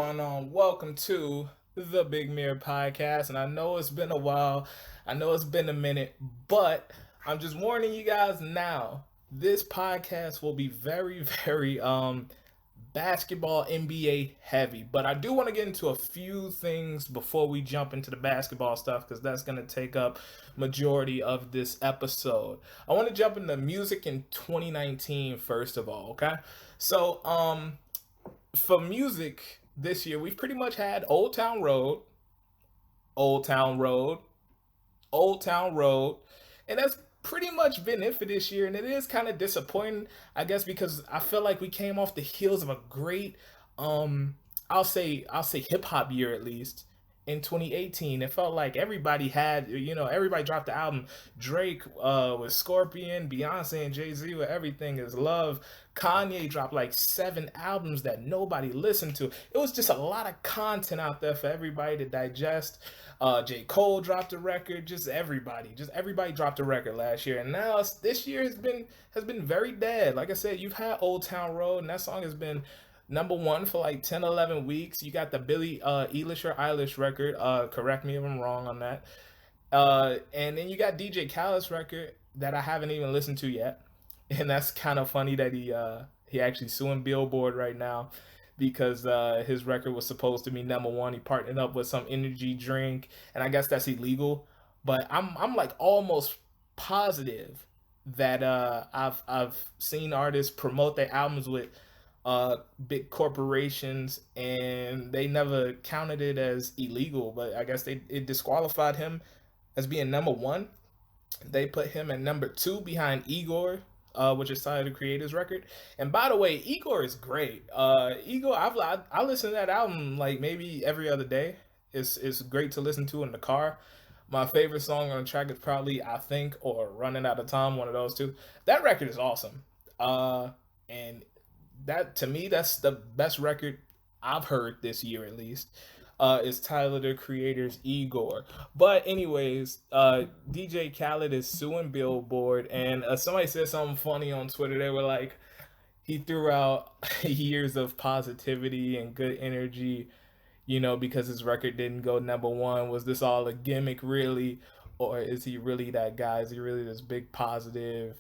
going on? Welcome to the Big Meer podcast. And I know it's been a while, I know it's been a minute, but I'm just warning you guys now. This podcast will be very, very basketball NBA heavy. But I do want to get into a few things before we jump into the basketball stuff because that's going to take up majority of this episode. I want to jump into music in 2019 first of all, okay? So for music this year, we've pretty much had Old Town Road, Old Town Road, Old Town Road, and that's pretty much been it for this year. And it is kind of disappointing, I guess, because I feel like we came off the heels of a great, I'll say hip hop year at least. In 2018, it felt like everybody had, everybody dropped the album. Drake with Scorpion, Beyonce and Jay-Z with Everything Is Love. Kanye dropped like 7 albums that nobody listened to. It was just a lot of content out there for everybody to digest. J. Cole dropped a record. Just everybody dropped a record last year, and now this year has been very dead. Like I said, you've had Old Town Road, and that song has been number one for like 10, 11 weeks. You got the Billie Eilish record. Correct me if I'm wrong on that. And then you got DJ Khaled's record that I haven't even listened to yet. And that's kind of funny that he actually suing Billboard right now because his record was supposed to be number one. He partnered up with some energy drink, and I guess that's illegal. But I'm like almost positive that I've seen artists promote their albums with big corporations, and they never counted it as illegal. But I guess it disqualified him as being number one. They put him at number two behind Igor, which is Tyler the Creator's record. And by the way, Igor is great. Igor, I listen to that album like maybe every other day. It's great to listen to in the car. My favorite song on the track is probably I Think or Running Out of Time, one of those two. That record is awesome. And that to me, that's the best record I've heard this year at least. Is Tyler the Creator's Igor. But anyways, DJ Khaled is suing Billboard, and somebody said something funny on Twitter. They were like, he threw out years of positivity and good energy, because his record didn't go number one. Was this all a gimmick, really, or is he really that guy? Is he really this big positive,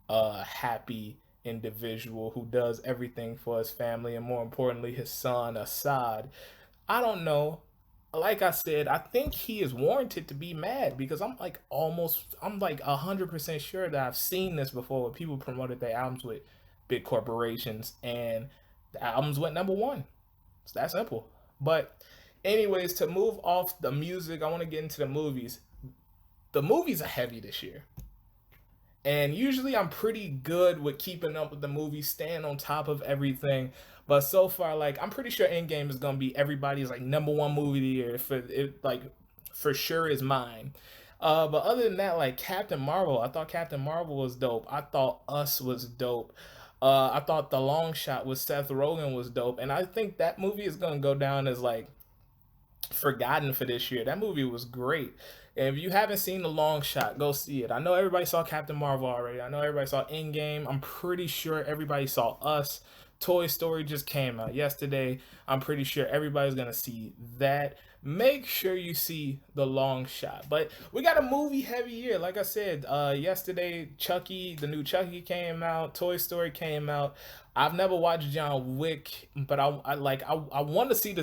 happy individual who does everything for his family and more importantly his son Assad? I don't know. Like I said, I think he is warranted to be mad because I'm like 100% sure that I've seen this before where people promoted their albums with big corporations and the albums went number one. It's that simple. But anyways, to move off the music, I want to get into the movies. The movies are heavy this year. And usually I'm pretty good with keeping up with the movies, staying on top of everything. But so far, like I'm pretty sure Endgame is gonna be everybody's like number one movie of the year. For it, like for sure is mine. But other than that, like Captain Marvel, I thought Captain Marvel was dope. I thought Us was dope. I thought The Long Shot with Seth Rogen was dope, and I think that movie is gonna go down as like forgotten for this year. That movie was great. And if you haven't seen The Long Shot, go see it. I know everybody saw Captain Marvel already. I know everybody saw Endgame. I'm pretty sure everybody saw Us. Toy Story just came out yesterday. I'm pretty sure everybody's gonna see that. Make sure you see The Long Shot. But we got a movie heavy year. Like I said, yesterday, Chucky, the new Chucky came out. Toy Story came out. I've never watched John Wick, but I want to see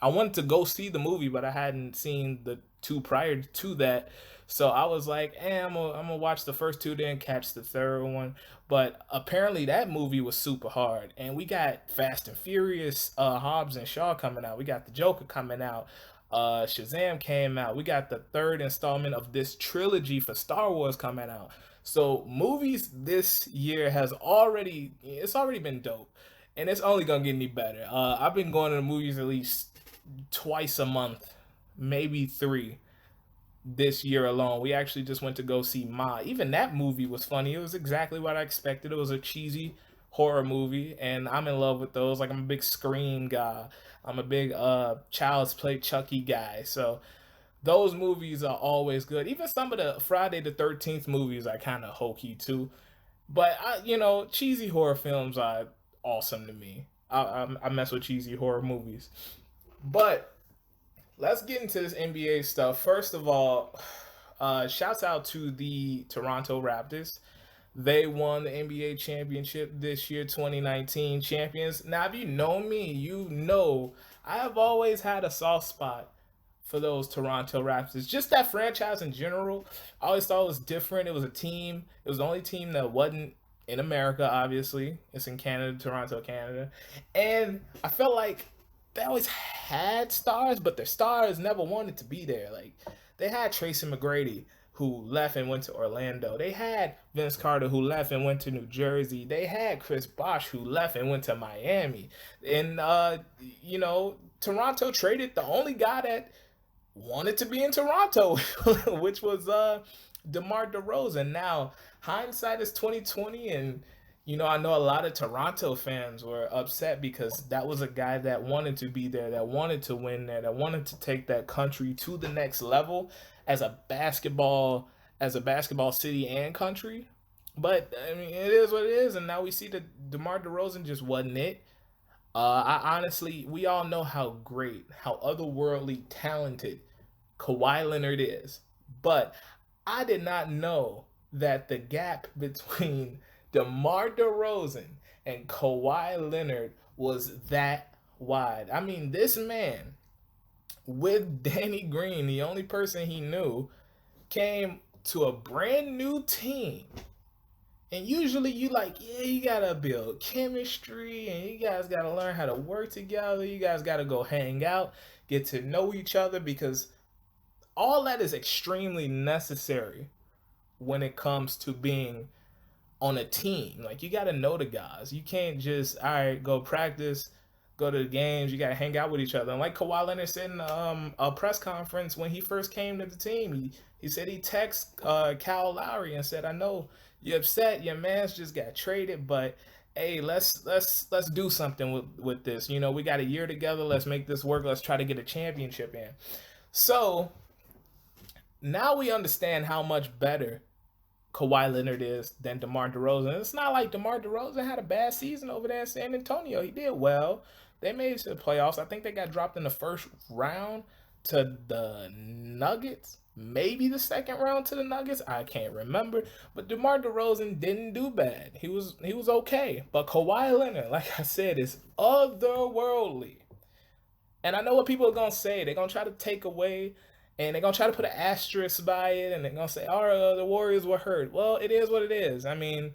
I wanted to go see the movie, but I hadn't seen the two prior to that. So I was like, I'm gonna watch the first two, then catch the third one. But apparently that movie was super hard. And we got Fast and Furious, Hobbs and Shaw coming out. We got the Joker coming out. Shazam came out. We got the third installment of this trilogy for Star Wars coming out. So movies this year it's already been dope. And it's only gonna get any better. I've been going to the movies at least twice a month, maybe three this year alone. We actually just went to go see Ma. Even that movie was funny. It was exactly what I expected. It was a cheesy horror movie, and I'm in love with those. Like I'm a big Scream guy. I'm a big Child's Play Chucky guy. So those movies are always good. Even some of the Friday the 13th movies are kind of hokey too. But cheesy horror films are awesome to me. I mess with cheesy horror movies. But let's get into this NBA stuff. First of all, shouts out to the Toronto Raptors. They won the NBA championship this year, 2019 champions. Now, if you know me, you know I have always had a soft spot for those Toronto Raptors. Just that franchise in general. I always thought it was different. It was a team. It was the only team that wasn't in America, obviously. It's in Canada, Toronto, Canada. And I felt like they always had stars, but their stars never wanted to be there. Like, they had Tracy McGrady, who left and went to Orlando. They had Vince Carter, who left and went to New Jersey. They had Chris Bosh, who left and went to Miami. And, Toronto traded the only guy that wanted to be in Toronto, which was DeMar DeRozan. Now, hindsight is 2020, and I know a lot of Toronto fans were upset because that was a guy that wanted to be there, that wanted to win there, that wanted to take that country to the next level as a basketball city and country. But I mean, it is what it is, and now we see that DeMar DeRozan just wasn't it. I honestly, we all know how great, how otherworldly talented Kawhi Leonard is, but I did not know that the gap between DeMar DeRozan and Kawhi Leonard was that wide. I mean, this man, with Danny Green, the only person he knew, came to a brand new team. And usually you like, yeah, you gotta build chemistry and you guys gotta learn how to work together. You guys gotta go hang out, get to know each other, because all that is extremely necessary when it comes to being on a team. Like, you got to know the guys. You can't just, all right, go practice, go to the games. You got to hang out with each other. And like Kawhi Leonard said in a press conference when he first came to the team, he said he texted Kyle Lowry and said, I know you're upset. Your man's just got traded, but hey, let's do something with this. We got a year together. Let's make this work. Let's try to get a championship in. So now we understand how much better Kawhi Leonard is than DeMar DeRozan. It's not like DeMar DeRozan had a bad season over there in San Antonio. He did well. They made it to the playoffs. I think they got dropped in the first round to the Nuggets. Maybe the second round to the Nuggets. I can't remember. But DeMar DeRozan didn't do bad. He was okay. But Kawhi Leonard, like I said, is otherworldly. And I know what people are going to say. They're going to try to take away, and they're going to try to put an asterisk by it, and they're going to say, oh, the Warriors were hurt. Well, it is what it is. I mean,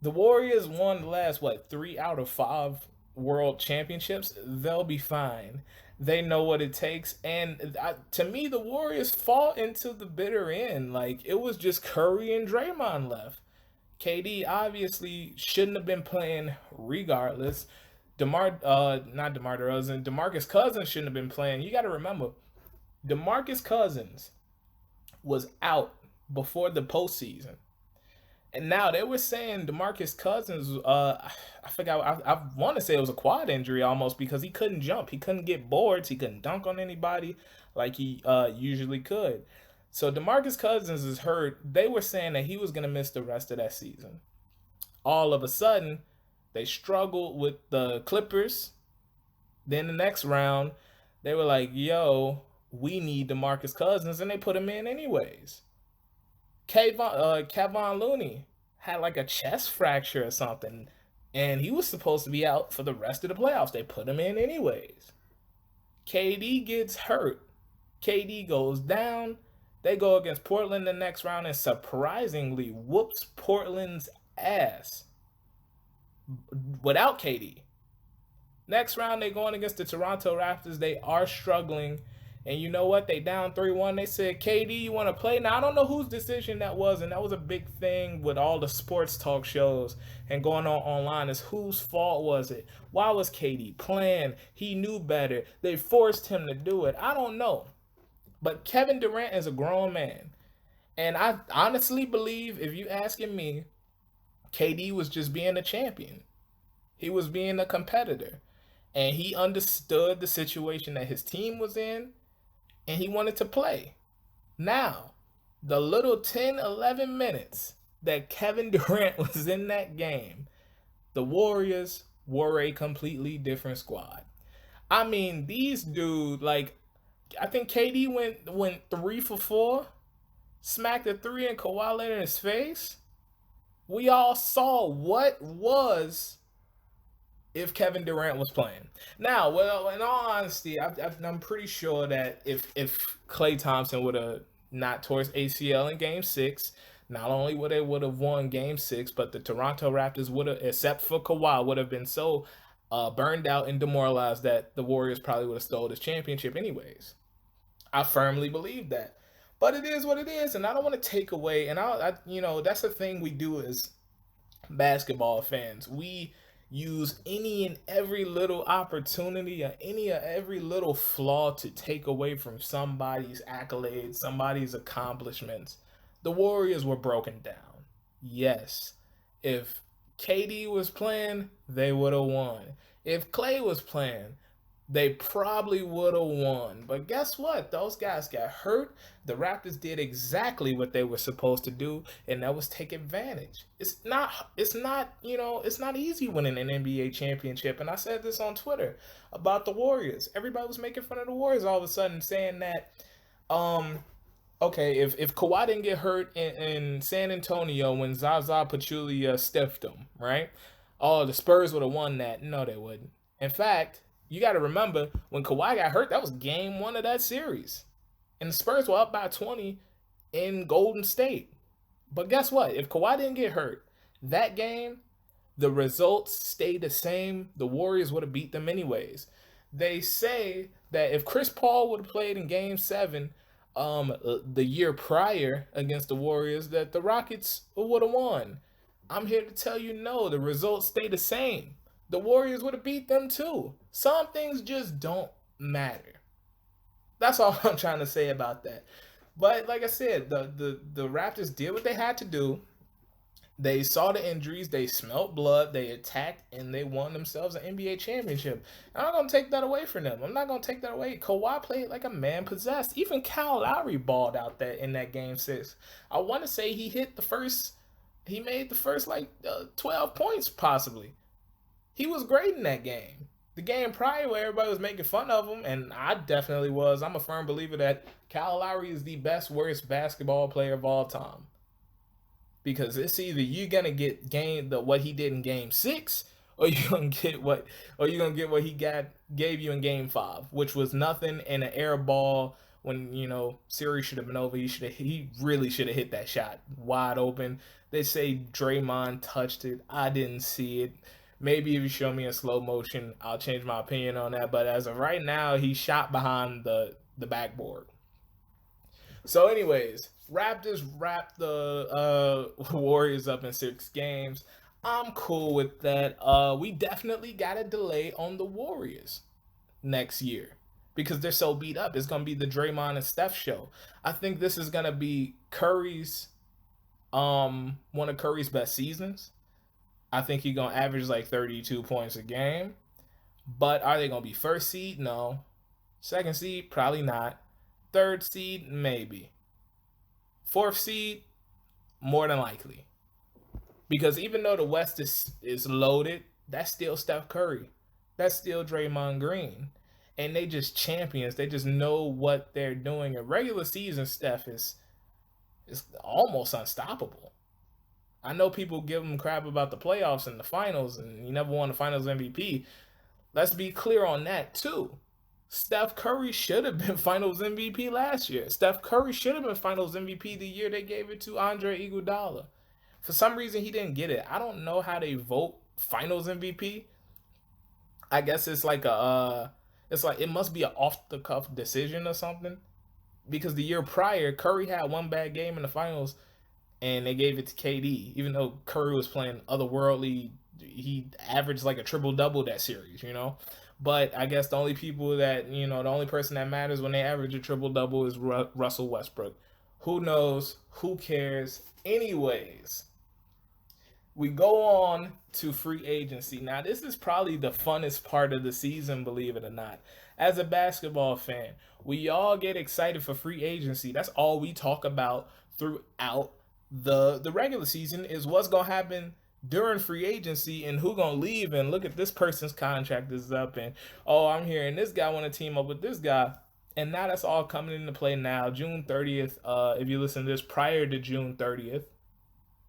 the Warriors won the last, 3 out of 5 world championships. They'll be fine. They know what it takes. And to me, the Warriors fought into the bitter end. Like, it was just Curry and Draymond left. KD obviously shouldn't have been playing regardless. not DeMar DeRozan, DeMarcus Cousins shouldn't have been playing. You got to remember, DeMarcus Cousins was out before the postseason. And now they were saying DeMarcus Cousins, I forgot, I want to say it was a quad injury almost, because he couldn't jump. He couldn't get boards. He couldn't dunk on anybody like he usually could. So DeMarcus Cousins is hurt. They were saying that he was going to miss the rest of that season. All of a sudden, they struggled with the Clippers. Then the next round, they were like, yo, we need DeMarcus Cousins, and they put him in anyways. Kevon Looney had like a chest fracture or something, and he was supposed to be out for the rest of the playoffs. They put him in anyways. KD gets hurt. KD goes down. They go against Portland the next round and surprisingly whoops Portland's ass without KD. Next round, they're going against the Toronto Raptors. They are struggling. And you know what? They down 3-1. They said, KD, you want to play? Now, I don't know whose decision that was, and that was a big thing with all the sports talk shows and going on online, is whose fault was it? Why was KD playing? He knew better. They forced him to do it. I don't know. But Kevin Durant is a grown man. And I honestly believe, if you asking me, KD was just being a champion. He was being a competitor. And he understood the situation that his team was in, and he wanted to play. Now, the little 10, 11 minutes that Kevin Durant was in that game, the Warriors were a completely different squad. I mean, these dudes, like, I think KD went 3 for 4, smacked a three and Kawhi Leonard in his face. We all saw what was if Kevin Durant was playing. Now, well, in all honesty, I'm pretty sure that if Klay Thompson would have not tore his ACL in Game 6, not only would have won Game 6, but the Toronto Raptors would have, except for Kawhi, would have been so burned out and demoralized that the Warriors probably would have stole this championship anyways. I firmly believe that. But it is what it is, and I don't want to take away. And that's the thing we do as basketball fans. We use any and every little opportunity or any or every little flaw to take away from somebody's accolades, somebody's accomplishments. The Warriors were broken down. Yes. If KD was playing, they would have won. If Klay was playing, they probably would have won. But guess what? Those guys got hurt. The Raptors did exactly what they were supposed to do, and that was take advantage. It's not easy winning an NBA championship. And I said this on Twitter about the Warriors. Everybody was making fun of the Warriors all of a sudden, saying that okay, if Kawhi didn't get hurt in San Antonio when Zaza Pachulia stiffed him, right? Oh, the Spurs would have won that. No, they wouldn't. In fact, you got to remember, when Kawhi got hurt, that was game 1 of that series. And the Spurs were up by 20 in Golden State. But guess what? If Kawhi didn't get hurt, that game, the results stayed the same. The Warriors would have beat them anyways. They say that if Chris Paul would have played in Game 7 the year prior against the Warriors, that the Rockets would have won. I'm here to tell you no, the results stay the same. The Warriors would have beat them too. Some things just don't matter. That's all I'm trying to say about that. But like I said, the Raptors did what they had to do. They saw the injuries, they smelt blood, they attacked, and they won themselves an NBA championship. I'm not going to take that away from them. I'm not going to take that away. Kawhi played like a man possessed. Even Kyle Lowry balled out that in that Game 6. I want to say he made the first 12 points possibly. He was great in that game. The game prior where everybody was making fun of him, and I definitely was. I'm a firm believer that Kyle Lowry is the best, worst basketball player of all time. Because it's either you're gonna get what he did in Game 6, or you're gonna get what he gave you in Game 5, which was nothing in an air ball when series should have been over. He really should have hit that shot wide open. They say Draymond touched it. I didn't see it. Maybe if you show me in slow motion, I'll change my opinion on that. But as of right now, he shot behind the backboard. So anyways, Raptors wrapped the Warriors up in 6 games. I'm cool with that. We definitely got a delay on the Warriors next year because they're so beat up. It's going to be the Draymond and Steph show. I think this is going to be Curry's one of Curry's best seasons. I think he's going to average like 32 points a game. But are they going to be first seed? No. Second seed? Probably not. Third seed? Maybe. Fourth seed? More than likely. Because even though the West is loaded, that's still Steph Curry. That's still Draymond Green. And they just champions. They just know what they're doing. In regular season, Steph is almost unstoppable. I know people give him crap about the playoffs and the finals, and he never won the finals MVP. Let's be clear on that, too. Steph Curry should have been finals MVP last year. Steph Curry should have been finals MVP the year they gave it to Andre Iguodala. For some reason, he didn't get it. I don't know how they vote finals MVP. I guess it's like it must be an off-the-cuff decision or something. Because the year prior, Curry had one bad game in the finals, and they gave it to KD. Even though Curry was playing otherworldly, he averaged like a triple-double that series, But I guess the only person that matters when they average a triple-double is Russell Westbrook. Who knows? Who cares? Anyways, we go on to free agency. Now, this is probably the funnest part of the season, believe it or not. As a basketball fan, we all get excited for free agency. That's all we talk about throughout the regular season is what's going to happen during free agency and who gonna leave and look at this person's contract is up and oh I'm hearing this guy want to team up with this guy. And now that's all coming into play now. June 30th, if you listen to this prior to June 30th,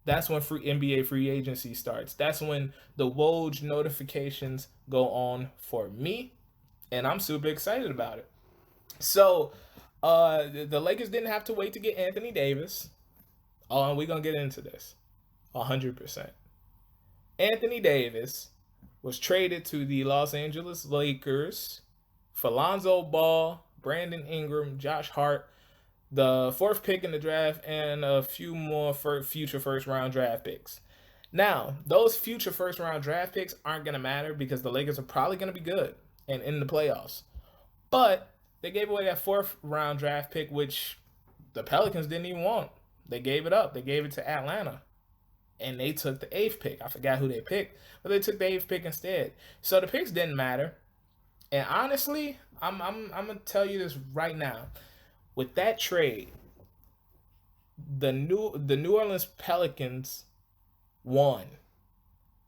that's when free NBA free agency starts. That's when the Woj notifications go on for me. And I'm super excited about it. So the Lakers didn't have to wait to get Anthony Davis. Oh, and we're gonna get into this 100%. Anthony Davis was traded to the Los Angeles Lakers for Lonzo Ball, Brandon Ingram, Josh Hart, the fourth pick in the draft, and a few more future first round draft picks. Now, those future first round draft picks aren't going to matter because the Lakers are probably going to be good and in the playoffs. But they gave away that fourth round draft pick, which the Pelicans didn't even want. They gave it up. They gave it to Atlanta. And they took the eighth pick. I forgot who they picked, but they took the eighth pick instead. So the picks didn't matter. And honestly, I'm gonna tell you this right now. With that trade, the New Orleans Pelicans won.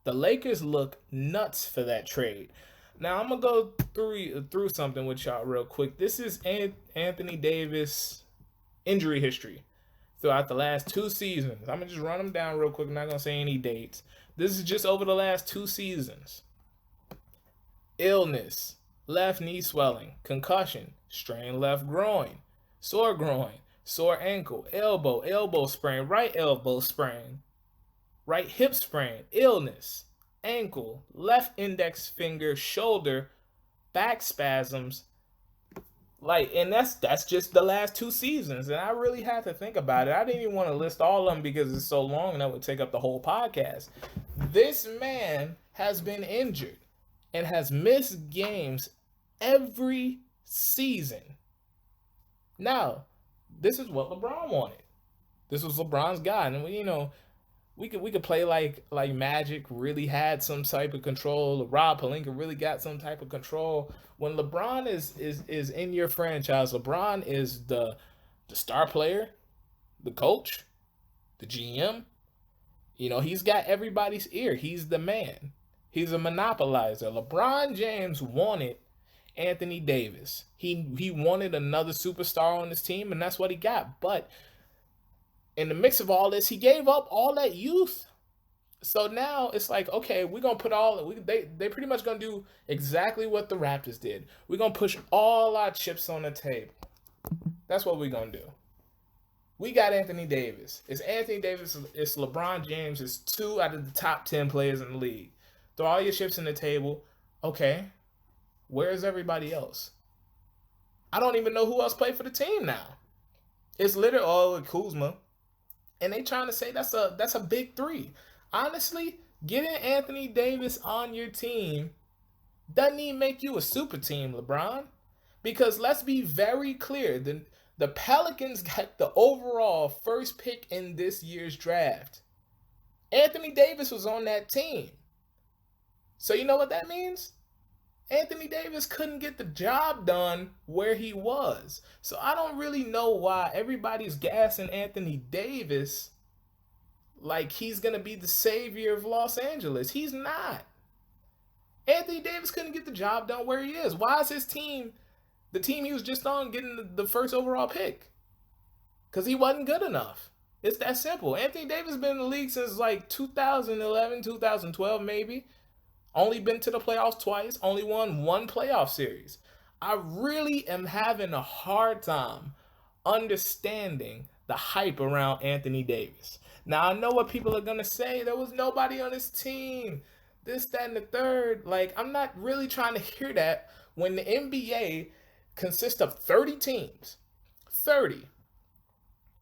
The Lakers look nuts for that trade. Now I'm gonna go through something with y'all real quick. This is Anthony Davis injury history throughout the last 2 seasons. I'm gonna just run them down real quick. I'm not gonna say any dates. This is just over the last 2 seasons. Illness, left knee swelling, concussion, strained left groin, sore ankle, elbow sprain, right elbow sprain, right hip sprain, illness, ankle, left index finger, shoulder, back spasms. And that's just the last 2 seasons. And I really had to think about it. I didn't even want to list all of them because it's so long and that would take up the whole podcast. This man has been injured and has missed games every season. Now, this is what LeBron wanted. This was LeBron's guy. And we could play like Magic really had some type of control. Rob Pelinka really got some type of control. When LeBron is in your franchise, LeBron is the star player, the coach, the GM. He's got everybody's ear. He's the man. He's a monopolizer. LeBron James wanted Anthony Davis. He wanted another superstar on his team, and that's what he got. But in the mix of all this, he gave up all that youth. So now it's like, okay, we're going to put they pretty much going to do exactly what the Raptors did. We're going to push all our chips on the table. That's what we're going to do. We got Anthony Davis. It's Anthony Davis. It's LeBron James. It's 2 out of the top 10 players in the league. Throw all your chips on the table. Okay, where's everybody else? I don't even know who else played for the team now. It's literally Kuzma. And they trying to say that's a big 3. Honestly, getting Anthony Davis on your team doesn't even make you a super team, LeBron. Because let's be very clear, the Pelicans got the overall first pick in this year's draft. Anthony Davis was on that team. So you know what that means? Anthony Davis couldn't get the job done where he was. So I don't really know why everybody's gassing Anthony Davis like he's going to be the savior of Los Angeles. He's not. Anthony Davis couldn't get the job done where he is. Why is his team, the team he was just on, getting the first overall pick? Because he wasn't good enough. It's that simple. Anthony Davis has been in the league since like 2011, 2012 maybe. Only been to the playoffs twice. Only won 1 playoff series. I really am having a hard time understanding the hype around Anthony Davis. Now, I know what people are going to say. There was nobody on his team. This, that, and the third. I'm not really trying to hear that when the NBA consists of 30 teams. 30.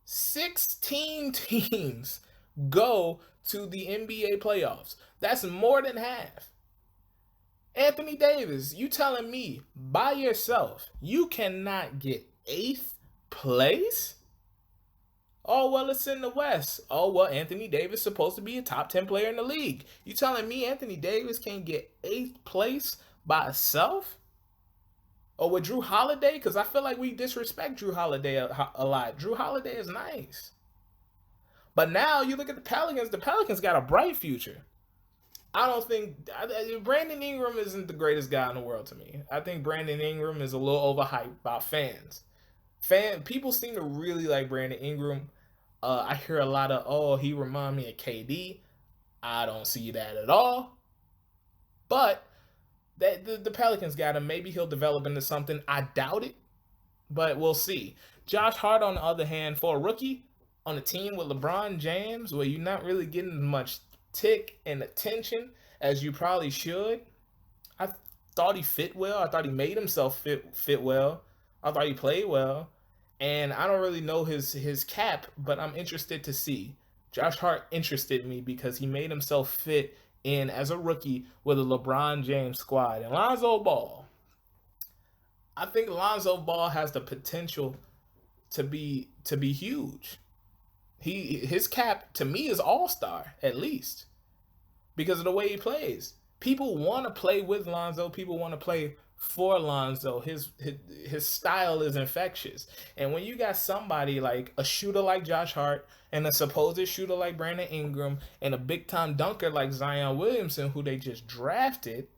16 teams go to the NBA playoffs. That's more than half. Anthony Davis, you telling me by yourself you cannot get 8th place? Oh, well, it's in the West. Oh, well, Anthony Davis is supposed to be a top 10 player in the league. You telling me Anthony Davis can't get 8th place by himself? Or with Drew Holiday? Because I feel like we disrespect Drew Holiday a lot. Drew Holiday is nice. But now you look at the Pelicans got a bright future. I don't think Brandon Ingram isn't the greatest guy in the world to me. I think Brandon Ingram is a little overhyped by fans. People seem to really like Brandon Ingram. I hear a lot of, oh, he remind me of KD. I don't see that at all. But the Pelicans got him. Maybe he'll develop into something. I doubt it, but we'll see. Josh Hart, on the other hand, for a rookie on a team with LeBron James, where you're not really getting as much tick and attention as you probably should, I thought he fit well. I thought he made himself fit well. I thought he played well. And I don't really know his cap, but I'm interested to see. Josh Hart interested me because he made himself fit in as a rookie with a LeBron James squad. And Lonzo Ball, I think Lonzo Ball has the potential to be huge. His cap to me is all-star at least because of the way he plays. People want to play with Lonzo. People want to play for Lonzo. His style is infectious. And when you got somebody like a shooter like Josh Hart and a supposed shooter like Brandon Ingram and a big time dunker like Zion Williamson, who they just drafted,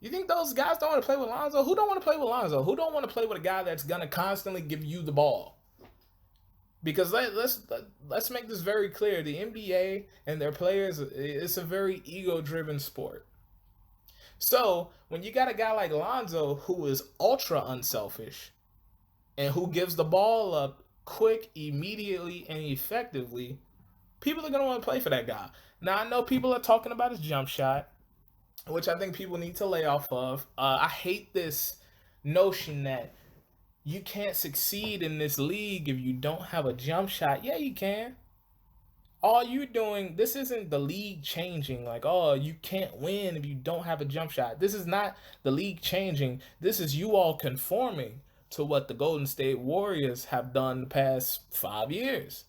you think those guys don't want to play with Lonzo? Who don't want to play with Lonzo? Who don't want to play with a guy that's gonna constantly give you the ball? Because let's make this very clear: the NBA and their players, it's a very ego-driven sport. So when you got a guy like Lonzo who is ultra unselfish and who gives the ball up quick, immediately, and effectively, people are gonna want to play for that guy. Now I know people are talking about his jump shot, which I think people need to lay off of. I hate this notion that you can't succeed in this league if you don't have a jump shot. Yeah, you can. All you're doing, this isn't the league changing. Like, oh, you can't win if you don't have a jump shot. This is not the league changing. This is you all conforming to what the Golden State Warriors have done the past 5 years.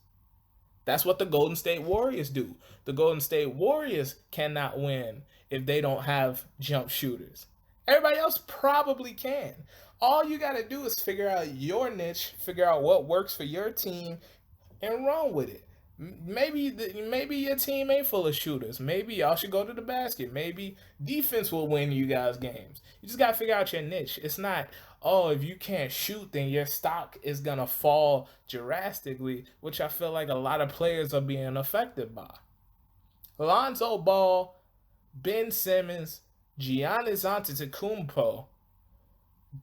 That's what the Golden State Warriors do. The Golden State Warriors cannot win if they don't have jump shooters. Everybody else probably can. All you got to do is figure out your niche, figure out what works for your team, and run with it. Maybe your team ain't full of shooters. Maybe y'all should go to the basket. Maybe defense will win you guys games. You just got to figure out your niche. It's not, oh, if you can't shoot, then your stock is going to fall drastically, which I feel like a lot of players are being affected by. Lonzo Ball, Ben Simmons, Giannis Antetokounmpo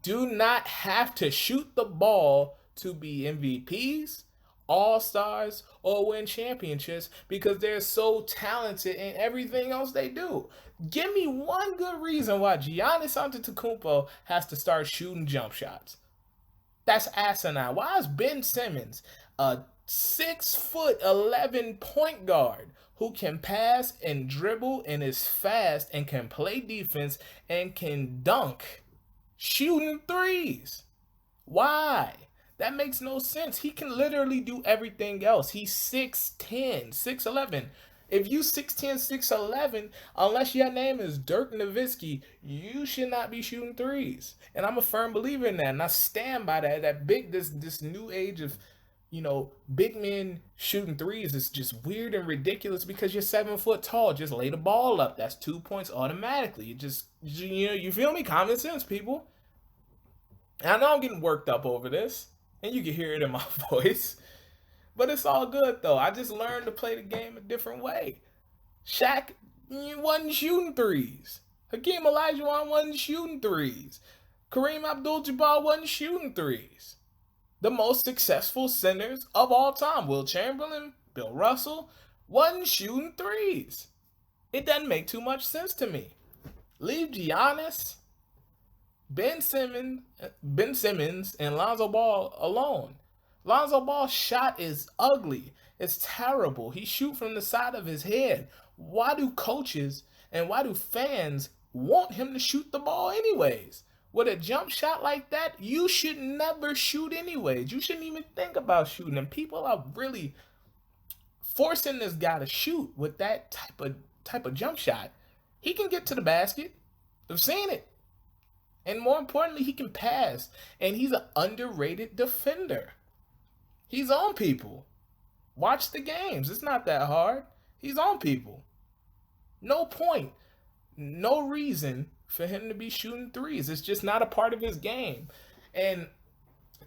do not have to shoot the ball to be MVPs, all-stars, or win championships because they're so talented in everything else they do. Give me one good reason why Giannis Antetokounmpo has to start shooting jump shots. That's asinine. Why is Ben Simmons, a 6'11" point guard who can pass and dribble and is fast and can play defense and can dunk, shooting threes? Why? That makes no sense. He can literally do everything else. He's 6'10", 6'11". If you 6'10", 6'11", unless your name is Dirk Nowitzki, you should not be shooting threes. And I'm a firm believer in that, and I stand by that. This new age of, big men shooting threes is just weird and ridiculous because you're 7 foot tall. Just lay the ball up. That's 2 points automatically. You feel me? Common sense, people. And I know I'm getting worked up over this, and you can hear it in my voice. But it's all good, though. I just learned to play the game a different way. Shaq wasn't shooting threes. Hakeem Olajuwon wasn't shooting threes. Kareem Abdul-Jabbar wasn't shooting threes. The most successful centers of all time, Will Chamberlain, Bill Russell, wasn't shooting threes. It doesn't make too much sense to me. Leave Giannis, Ben Simmons, and Lonzo Ball alone. Lonzo Ball's shot is ugly. It's terrible. He shoots from the side of his head. Why do coaches and why do fans want him to shoot the ball anyways? With a jump shot like that, you should never shoot anyways. You shouldn't even think about shooting. And people are really forcing this guy to shoot with that type of jump shot. He can get to the basket. I've seen it. And more importantly, he can pass. And he's an underrated defender. He's on people. Watch the games. It's not that hard. He's on people. No point No reason for him to be shooting threes. It's just not a part of his game. And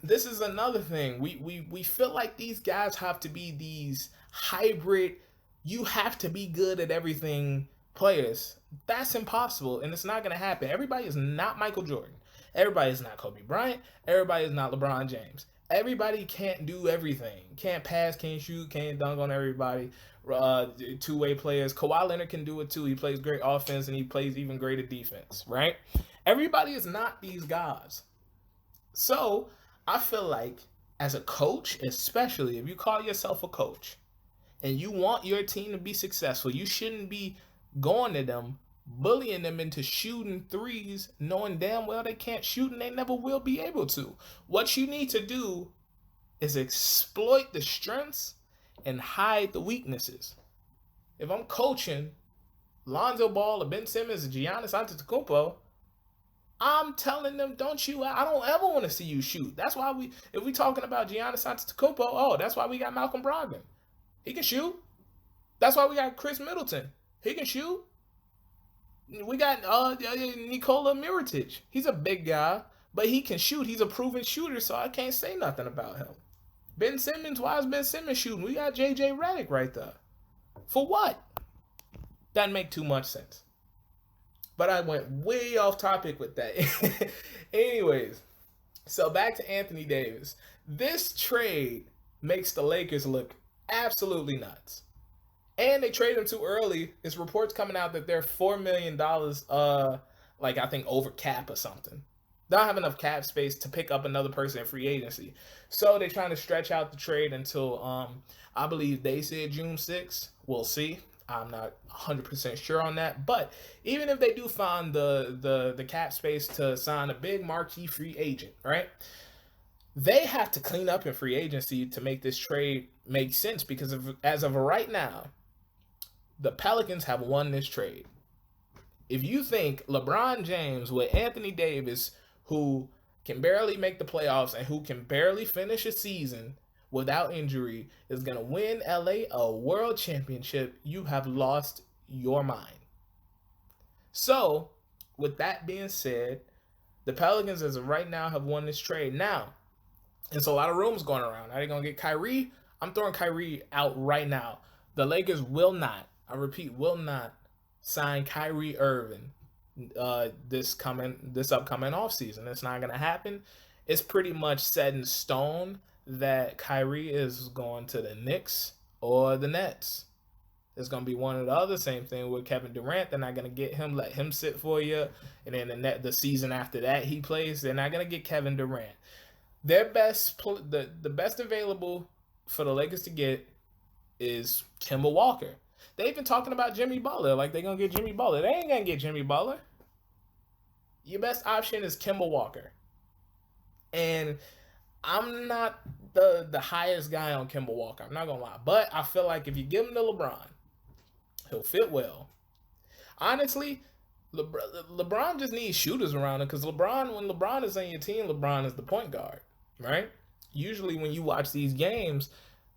this is another thing. We feel like these guys have to be these hybrid, you have to be good at everything players. That's impossible and it's not going to happen. Everybody is not Michael Jordan. Everybody is not Kobe Bryant. Everybody is not LeBron James. Everybody can't do everything. Can't pass, can't shoot, can't dunk on everybody. Two-way players. Kawhi Leonard can do it too. He plays great offense and he plays even greater defense, right? Everybody is not these guys. So I feel like as a coach, especially if you call yourself a coach and you want your team to be successful, you shouldn't be going to them, bullying them into shooting threes, knowing damn well they can't shoot and they never will be able to. What you need to do is exploit the strengths and hide the weaknesses. If I'm coaching Lonzo Ball or Ben Simmons or Giannis Antetokounmpo, I'm telling them, I don't ever want to see you shoot. That's why if we talking about Giannis Antetokounmpo, that's why we got Malcolm Brogdon. He can shoot. That's why we got Chris Middleton. He can shoot. We got Nikola Mirotic. He's a big guy, but he can shoot. He's a proven shooter, so I can't say nothing about him. Ben Simmons, why is Ben Simmons shooting? We got JJ Redick right there. For what? Doesn't make too much sense. But I went way off topic with that. Anyways, so back to Anthony Davis. This trade makes the Lakers look absolutely nuts. And they traded him too early. There's reports coming out that they're $4 million, I think over cap or something. They don't have enough cap space to pick up another person in free agency. So they're trying to stretch out the trade until, I believe they said June 6th. We'll see. I'm not 100% sure on that. But even if they do find the cap space to sign a big marquee free agent, right? They have to clean up in free agency to make this trade make sense because as of right now, the Pelicans have won this trade. If you think LeBron James with Anthony Davis, who can barely make the playoffs and who can barely finish a season without injury, is going to win LA a world championship, you have lost your mind. So, with that being said, the Pelicans as of right now have won this trade. Now, there's a lot of rumors going around. Are they going to get Kyrie? I'm throwing Kyrie out right now. The Lakers will not, I repeat, will not sign Kyrie Irving this upcoming offseason. It's not going to happen. It's pretty much set in stone that Kyrie is going to the Knicks or the Nets. It's going to be one or the other. Same thing with Kevin Durant. They're not going to get him, let him sit for you. And then the season after that he plays, they're not going to get Kevin Durant. Their the best available for the Lakers to get is Kemba Walker. They've been talking about Jimmy Butler, like they're going to get Jimmy Butler. They ain't going to get Jimmy Butler. Your best option is Kemba Walker. And I'm not the highest guy on Kemba Walker. I'm not going to lie. But I feel like if you give him to LeBron, he'll fit well. Honestly, LeBron just needs shooters around him because when LeBron is on your team, LeBron is the point guard, right? Usually when you watch these games,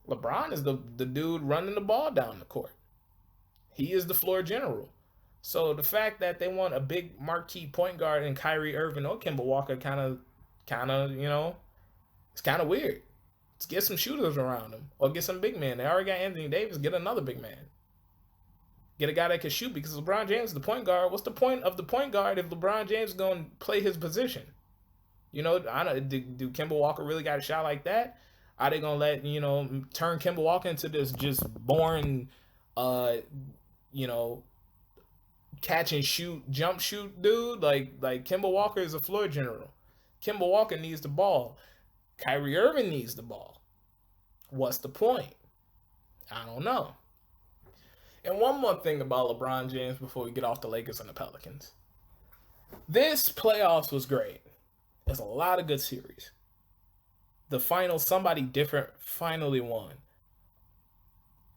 LeBron is the dude running the ball down the court. He is the floor general. So the fact that they want a big marquee point guard in Kyrie Irving or Kemba Walker kind of, it's kind of weird. Let's get some shooters around him or get some big men. They already got Anthony Davis. Get another big man. Get a guy that can shoot because LeBron James is the point guard. What's the point of the point guard if LeBron James is going to play his position? I don't. Do Kemba Walker really got a shot like that? Are they going to let, turn Kemba Walker into this just boring, catch and shoot, jump shoot dude? Like Kemba Walker is a floor general. Kemba Walker needs the ball. Kyrie Irving needs the ball. What's the point? I don't know. And one more thing about LeBron James before we get off the Lakers and the Pelicans. This playoffs was great. There's a lot of good series. The finals, somebody different finally won.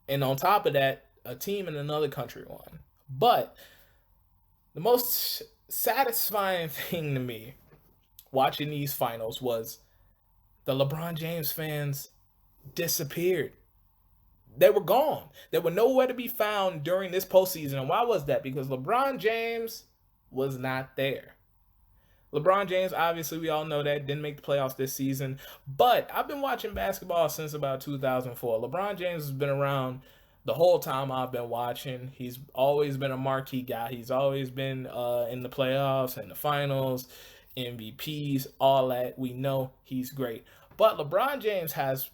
And on top of that, a team in another country won. But the most satisfying thing to me watching these finals was the LeBron James fans disappeared. They were gone. They were nowhere to be found during this postseason. And why was that? Because LeBron James was not there. LeBron James, obviously, we all know that, didn't make the playoffs this season. But I've been watching basketball since about 2004. LeBron James has been around the whole time I've been watching. He's always been a marquee guy. He's always been in the playoffs and the finals, MVPs, all that. We know he's great. But LeBron James has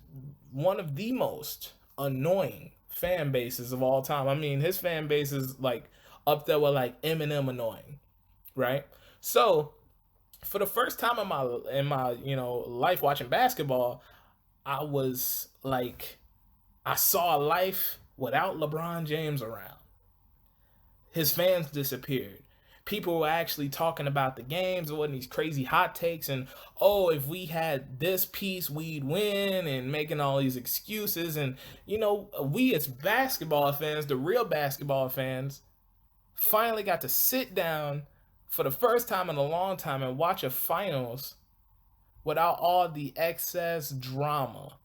one of the most annoying fan bases of all time. I mean, his fan base is like up there with like Eminem annoying, right? So for the first time in my life watching basketball, I was like, I saw a life without LeBron James around. His fans disappeared. People were actually talking about the games. It wasn't these crazy hot takes and, oh, if we had this piece, we'd win, and making all these excuses. And, we as basketball fans, the real basketball fans, finally got to sit down for the first time in a long time and watch a finals without all the excess drama,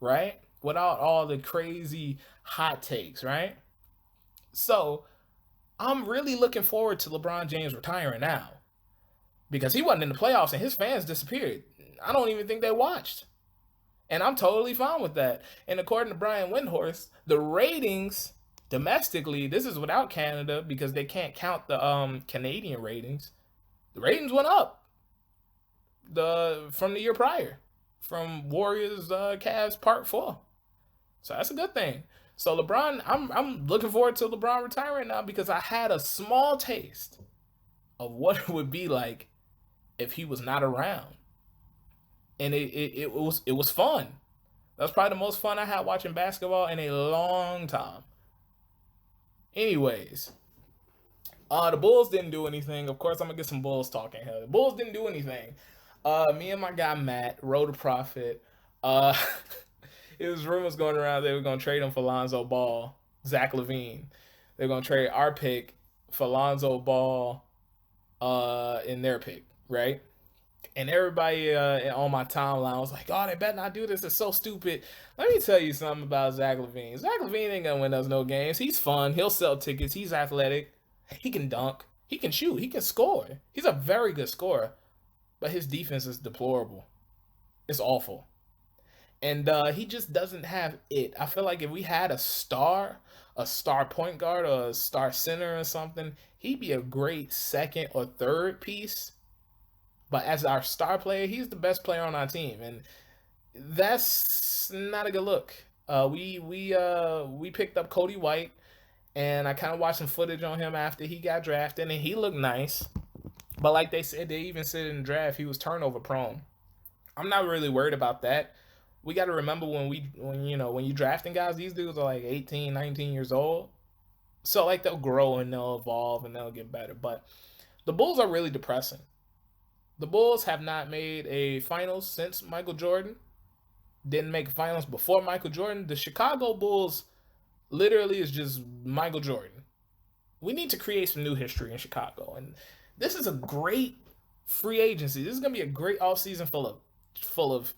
right? Without all the crazy hot takes, right? So I'm really looking forward to LeBron James retiring now because he wasn't in the playoffs and his fans disappeared. I don't even think they watched. And I'm totally fine with that. And according to Brian Windhorst, the ratings domestically, this is without Canada because they can't count the Canadian ratings. The ratings went up from the year prior, from Warriors Cavs Part 4. So that's a good thing. So LeBron, I'm looking forward to LeBron retiring now because I had a small taste of what it would be like if he was not around, and it was fun. That's probably the most fun I had watching basketball in a long time. Anyways, the Bulls didn't do anything. Of course, I'm gonna get some Bulls talking here. The Bulls didn't do anything. Me and my guy Matt wrote a profit. Uh, it was rumors going around they were gonna trade him for Lonzo Ball, Zach LaVine. They're gonna trade our pick for Lonzo Ball, in their pick, right? And everybody on my timeline was like, "Oh, they better not do this. It's so stupid." Let me tell you something about Zach LaVine. Zach LaVine ain't gonna win us no games. He's fun. He'll sell tickets. He's athletic. He can dunk. He can shoot. He can score. He's a very good scorer. But his defense is deplorable. It's awful. And he just doesn't have it. I feel like if we had a star point guard or a star center or something, he'd be a great second or third piece. But as our star player, he's the best player on our team, and that's not a good look. We picked up Cody White, and I kind of watched some footage on him after he got drafted, and he looked nice. But like they said, they even said in the draft he was turnover prone. I'm not really worried about that. We got to remember when you drafting guys, these dudes are like 18, 19 years old. So like they'll grow and they'll evolve and they'll get better. But the Bulls are really depressing. The Bulls have not made a finals since Michael Jordan. Didn't make finals before Michael Jordan. The Chicago Bulls literally is just Michael Jordan. We need to create some new history in Chicago. And this is a great free agency. This is going to be a great offseason full of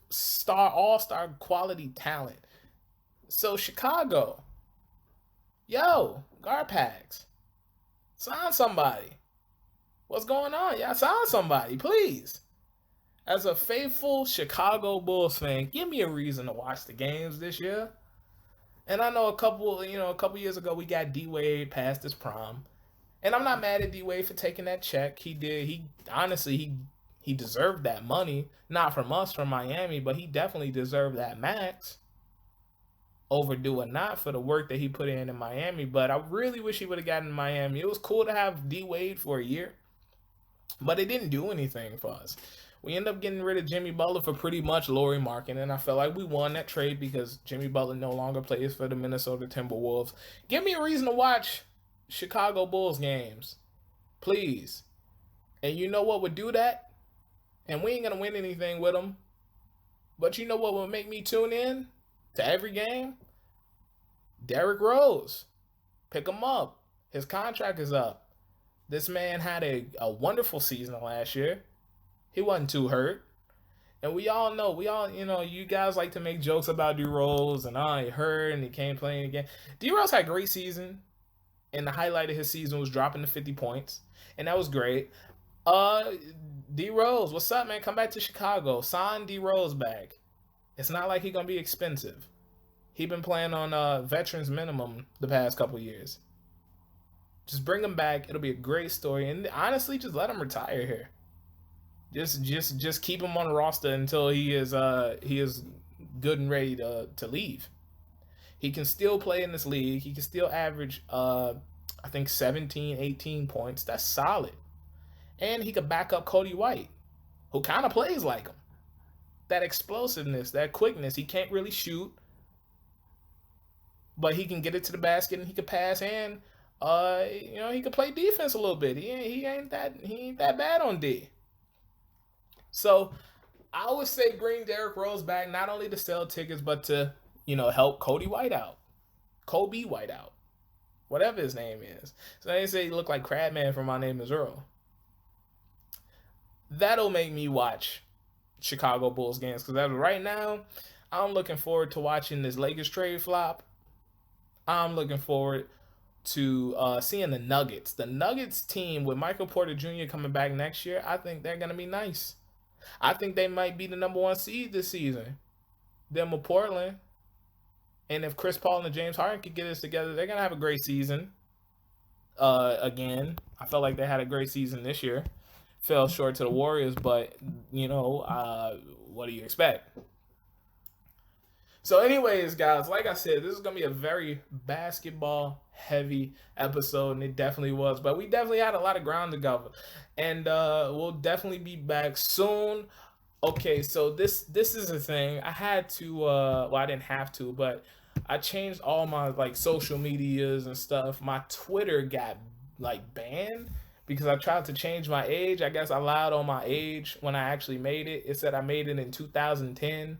all-star quality talent. So Chicago, yo, Garpax, sign somebody. What's going on? Y'all sign somebody, please. As a faithful Chicago Bulls fan, give me a reason to watch the games this year. And I know a couple years ago we got D Wade past his prime, and I'm not mad at D Wade for taking that check. He did. He deserved that money, not from us, from Miami, but he definitely deserved that max. Overdue or not for the work that he put in Miami, but I really wish he would have gotten Miami. It was cool to have D Wade for a year, but it didn't do anything for us. We ended up getting rid of Jimmy Butler for pretty much Lauri Markkanen, and I felt like we won that trade because Jimmy Butler no longer plays for the Minnesota Timberwolves. Give me a reason to watch Chicago Bulls games, please. And you know what would do that? And we ain't going to win anything with them. But you know what would make me tune in to every game? Derrick Rose. Pick him up. His contract is up. This man had a wonderful season last year. He wasn't too hurt. And you guys like to make jokes about D Rose and he hurt and he can't play again. D Rose had a great season, and the highlight of his season was dropping to 50 points, and that was great. Uh, D Rose, what's up, man? Come back to Chicago. Sign D Rose back. It's not like he's gonna be expensive. He been playing on veterans minimum the past couple years. Just bring him back. It'll be a great story, and honestly, just let him retire here. Just keep him on the roster until he is good and ready to leave. He can still play in this league. He can still average I think 17, 18 points. That's solid. And he could back up Cody White, who kind of plays like him. That explosiveness, that quickness. He can't really shoot, but he can get it to the basket and he can pass, and he can play defense a little bit. He ain't that bad on D. So I would say bring Derrick Rose back, not only to sell tickets, but to help Cody White out, Kobe White out, whatever his name is. So they say he look like Crabman from My Name Is Earl. That'll make me watch Chicago Bulls games, because as of right now, I'm looking forward to watching this Lakers trade flop. I'm looking forward to seeing the Nuggets. The Nuggets team with Michael Porter Jr. coming back next year, I think they're going to be nice. I think they might be the number one seed this season. Them with Portland. And if Chris Paul and James Harden could get this together, they're going to have a great season. Again, I felt like they had a great season this year. Fell short to the Warriors, but, what do you expect? So anyways, guys, like I said, this is going to be a very basketball-heavy episode, and it definitely was. But we definitely had a lot of ground to cover. And we'll definitely be back soon. Okay, so this is a thing. I had to, I didn't have to, but I changed all my, social medias and stuff. My Twitter got, banned because I tried to change my age. I guess I lied on my age when I actually made it. It said I made it in 2010.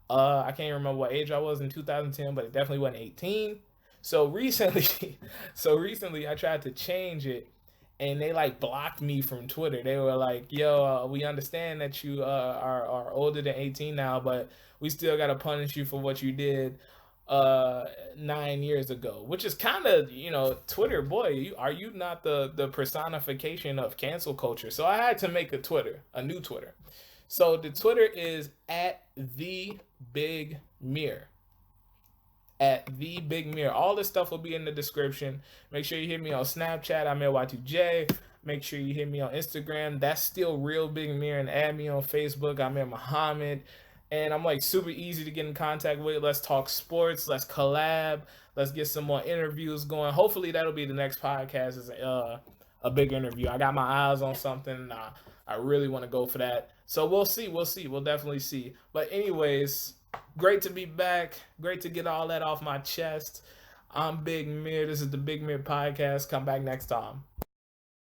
I can't even remember what age I was in 2010, but it definitely wasn't 18. So recently I tried to change it, and they blocked me from Twitter. They were like, "Yo, we understand that you are older than 18 now, but we still gotta punish you for what you did 9 years ago," which is kind of Twitter, boy. Are you not the personification of cancel culture? So I had to make a new Twitter. So the Twitter is @TheBigMeer. @TheBigMeer. All this stuff will be in the description. Make sure you hit me on Snapchat. I'm Y2J. Make sure you hit me on Instagram. That's still Real Big Meer, and add me on Facebook. I'm Muhammad. And I'm super easy to get in contact with. Let's talk sports. Let's collab. Let's get some more interviews going. Hopefully that'll be the next podcast. Is a big interview. I got my eyes on something. I really want to go for that. So we'll see. We'll definitely see. But anyways, great to be back. Great to get all that off my chest. I'm Big Meer. This is the Big Meer Podcast. Come back next time.